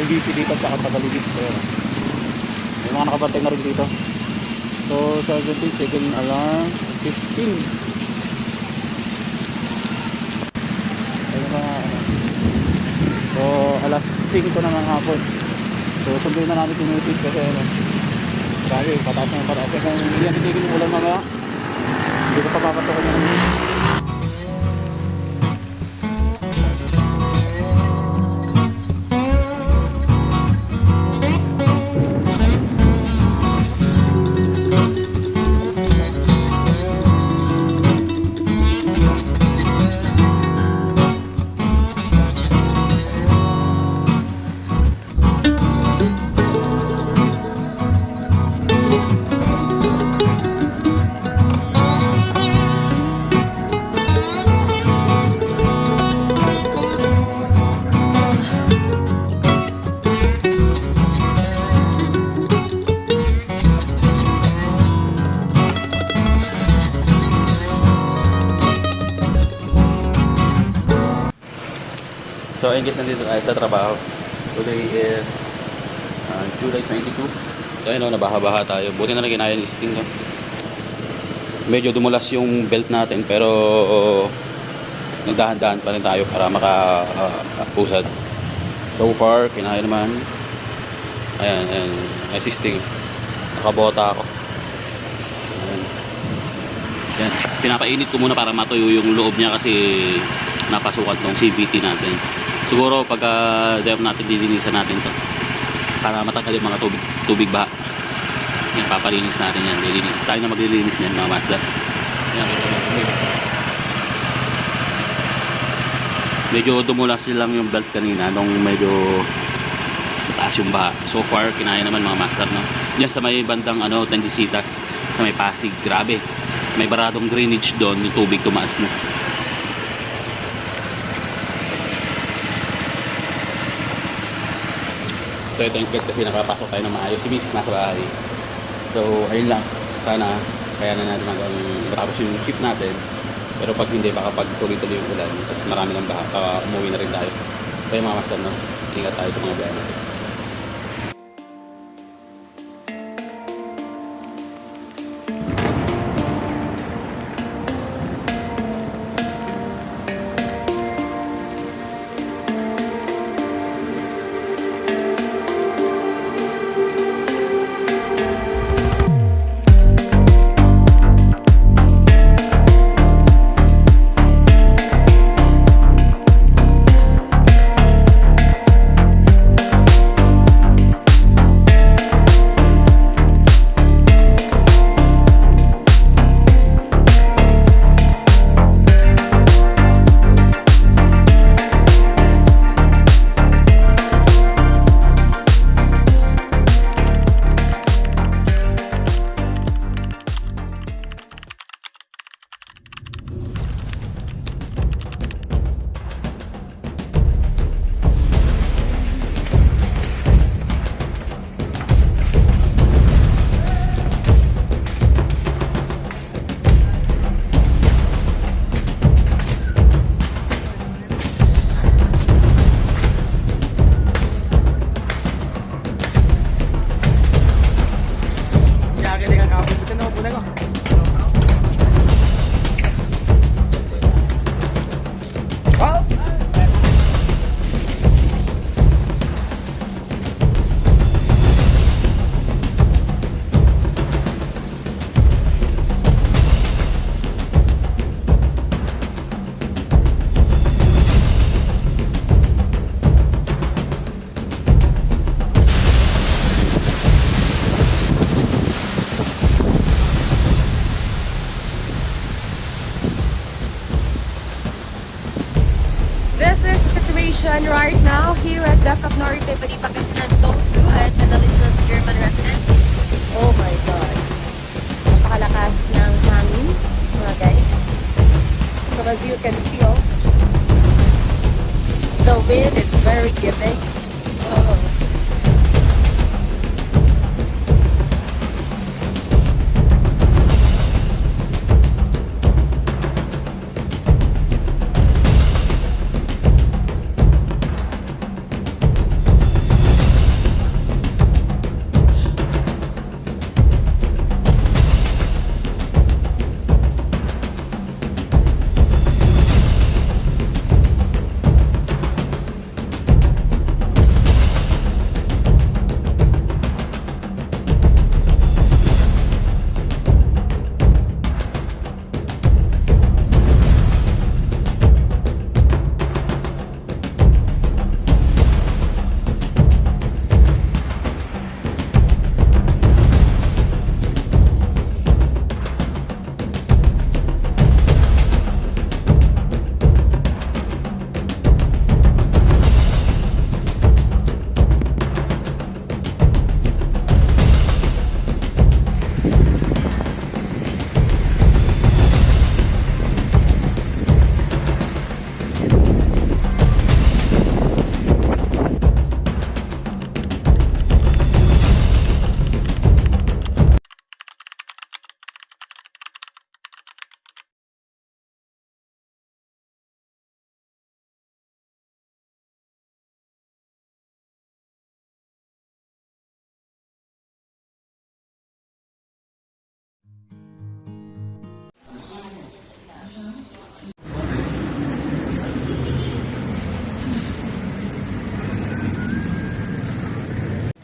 LVP dito at saka Tagaligid. So, may mga nakabantay na rin dito. So 17, second alarm, 15. Ayun mga so alas 5 na ng hapon. So sunduin na namin yung notice kasi ano, grabe, pataas na yung pataas. Kasi kung hindi yan titigil yung ulan mamaya, hindi ko pa papatukan yung So ayun guys, nandito tayo sa trabaho. Today is July 22. So ayun, nabaha-baha tayo. Buti na lang ginaya ni Sting, no? Medyo dumulas yung belt natin pero nagdahan-dahan pa rin tayo para makapusad. So far, kinaya naman. Ayan, assisting. Nakabota ako. Ayan. Ayan. Pinapainit ko muna para matuyo yung loob niya kasi napasukan tong CVT natin. Siguro pagka natin dilinisan natin to para matanggal yung mga tubig baha. Yan, papalinis natin yan. Lilinis. Tayo na maglilinis yan mga master. Yan. Medyo dumulas lang yung belt kanina nung medyo mataas yung baha. So far, kinaya naman mga master, no? Diyan sa may bandang Tendisitas, sa may Pasig. Grabe. May baradong drainage doon. Yung tubig tumaas na. So ito yung kasi nakapasok tayo ng maayos. Si Mrs. nasa bahay. So ayun lang. Sana kaya na natin matapos yung shift natin. Pero pag hindi, baka pag tuloy-tuloy yung ulan at marami ng baha, umuwi na rin tayo. So yung mga master, no? Ingat tayo sa mga biyahe natin. Right now here at Dakap Norte, Pangasinan Zone 2 at Analisas German residence. Oh my God. Napakalakas ng hangin, mga guys. So as you can see, the wind is very giving. Oh.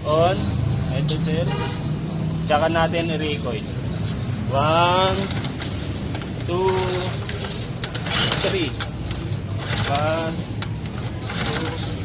On. Ito sir. Tsaka natin i-recoil. 1, 2, 3. 1, 2.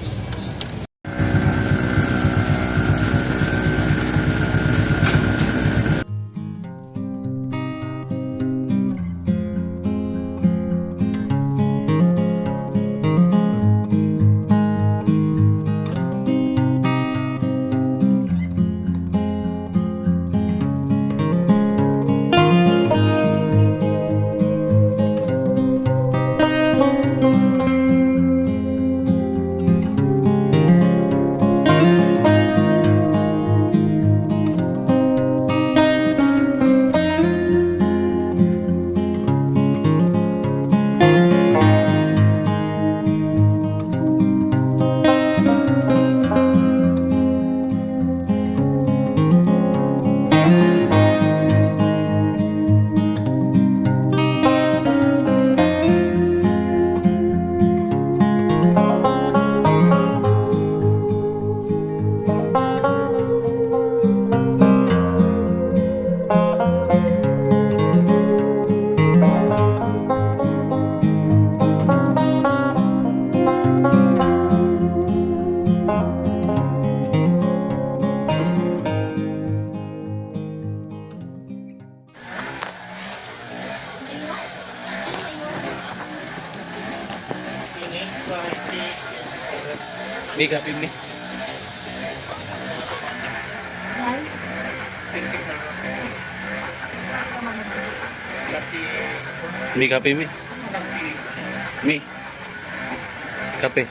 Make up me. May kape mi. Mi. Kape.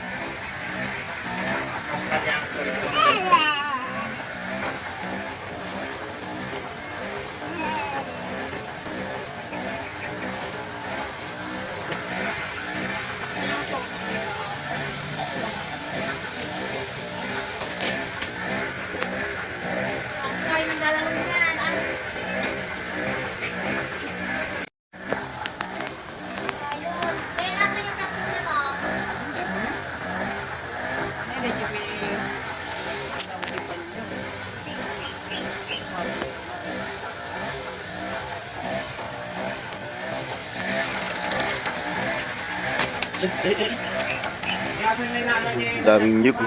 Daming nyug.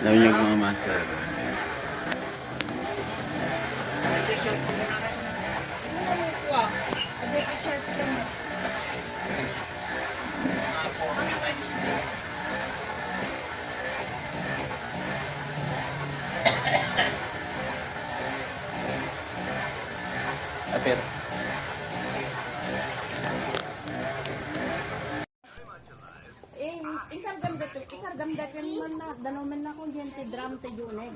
Daming nyug mga master. Apir. Ikargam dakin man na danomen na kung diyan ti drum ti juneg.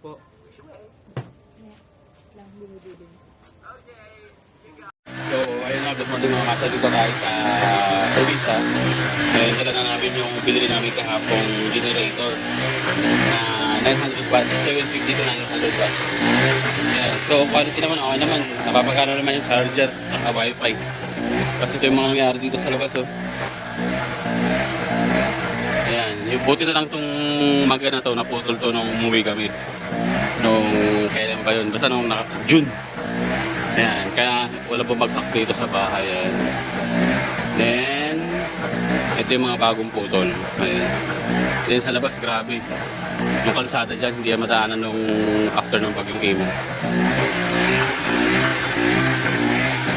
Po. So, ayun nga, good morning mga kasa. Dito tayo sa Provisa. And dala na namin yung binili namin kahapong generator na 900 watts, 750 to 900 watts. Yeah. So, quality naman, okay naman. Napapagana naman yung charger at wifi. Kasi ito yung mga nangyari dito sa labas, oh. Ayan, yung buti na lang itong maga na to, naputol to nung umuwi kami. Nung kailan ba yun? Basta nung June. Ayan, kaya wala bumagsak dito sa bahay. Ayan. Then, ito yung mga bagong putol. Ayan. Then sa labas, grabe. Yung kalsada dyan, hindi mataanan nung after ng bagyong Imo.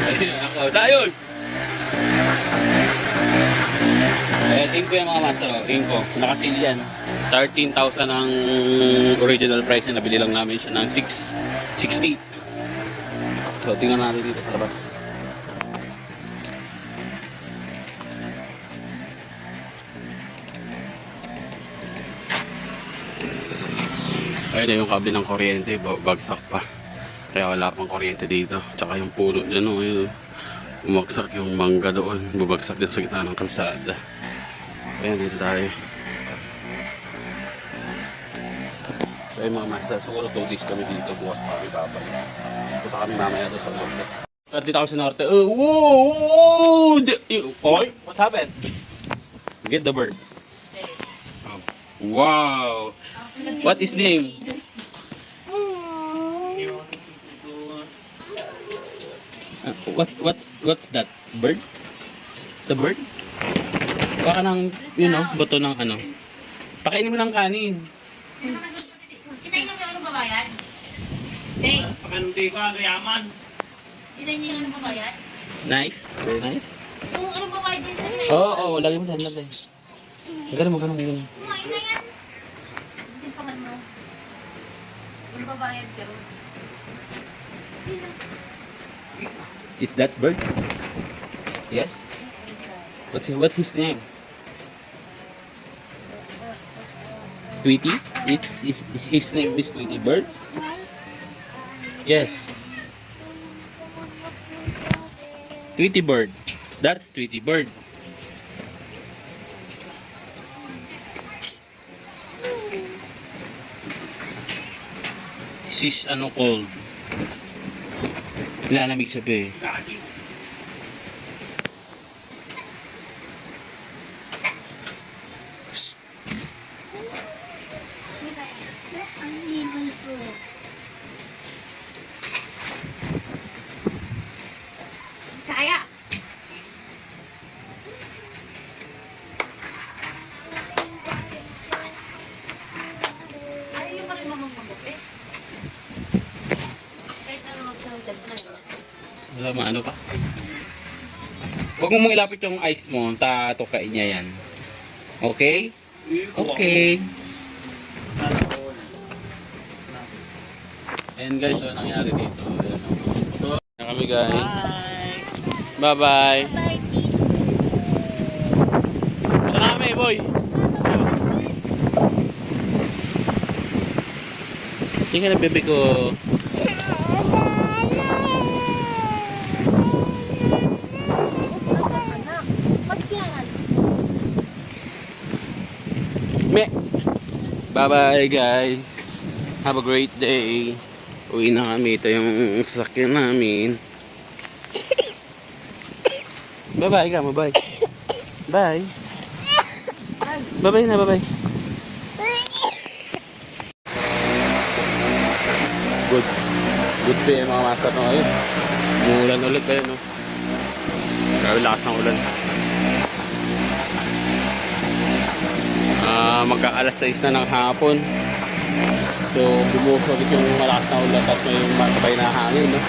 Ayan ako, sayon! Ayan, inko yung mga master, oh. Inko. Nakasili yan. 13,000 ang original price na nabili lang namin siya ng 6,800. So, tingnan natin dito sa labas. Ayun yung kable ng kuryente, bagsak pa. Kaya wala pang kuryente dito. Tsaka yung puno dyan, oh, yun. Bumagsak yung mangga doon. Bubagsak dyan sa gitna ng kalsada. Ayan, dito tayo. So yung mga master, siguro 2 days kami dito. Bukas pa kami babalik. Punta kami mamaya doon sa norte. So dito ako sa norte. Whoa! Oy! What's happened? Get the bird. Oh. Wow. What is name? What's that? Bird? It's a bird? Baka ng, buto ng ano. Pakainin mo ng kanin. Kita niyo yung babayad? Hey, Pagkanundi ka, gayaman. kita niyo yung babayad? Nice. Very nice. Kung anong babayad din sila Oo, lagay mo dyan, lagay. Ganun mo. kumain na yan. Hindi pa man mo. Yung babayad pero. Is that bird? Yes. What's his name? Tweety? Is his name is Tweety Bird? Yes. Tweety Bird. That's Tweety Bird. She's cold. Nilalamig siya eh. Saya! Ayaw yung pa rin mamagpagupi. Kahit ano magsunod na yun. Wala maano pa. Huwag mong ilapit yung ice mo, tatukain niya yan. Okay? Okay. And guys, ano nangyari dito? Ito na kami guys. Bye-bye. Ito na kami, boy. Tingnan na bebe ko. Bye-bye guys. Have a great day. Uwi na kami. Ito yung sasakyan namin. Bye-bye ka. Bye-bye. Bye. Bye-bye na. Bye-bye. Good day mga master no. Ayun. Umuulan ulit kayo no. Grabe lakas ng ulan. Magkaalas 6 na ng hapon. So bumuhos ulit yung malakas na ulan tapos may matapay na hangin no?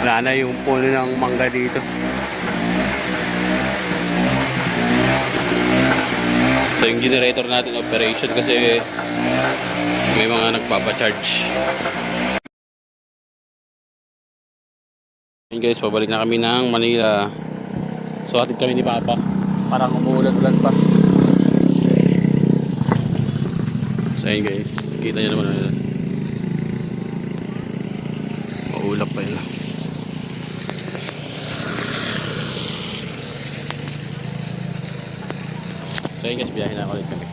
Wala na yung puno ng mangga dito. So yung generator natin operation kasi may mga nagpapacharge. Ayun guys, pabalik na kami ng Manila. So atid kami ni Papa. Parang umuulan-ulan pa. So ayun guys, kita nyo naman yun. Maulap pa yun. So ayun guys, biyahin na ulit kami.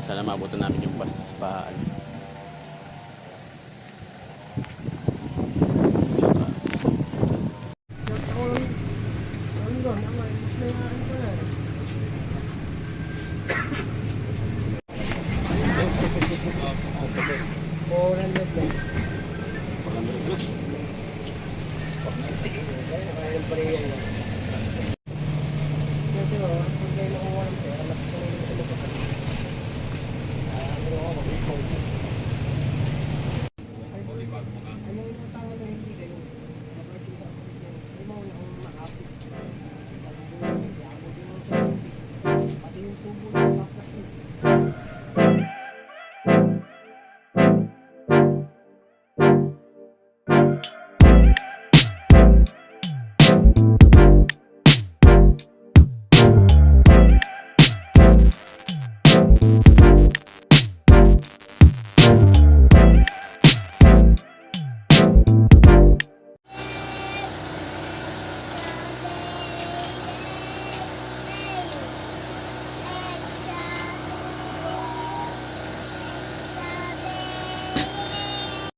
Sana mabutan namin yung bus pa. Pati yung tubo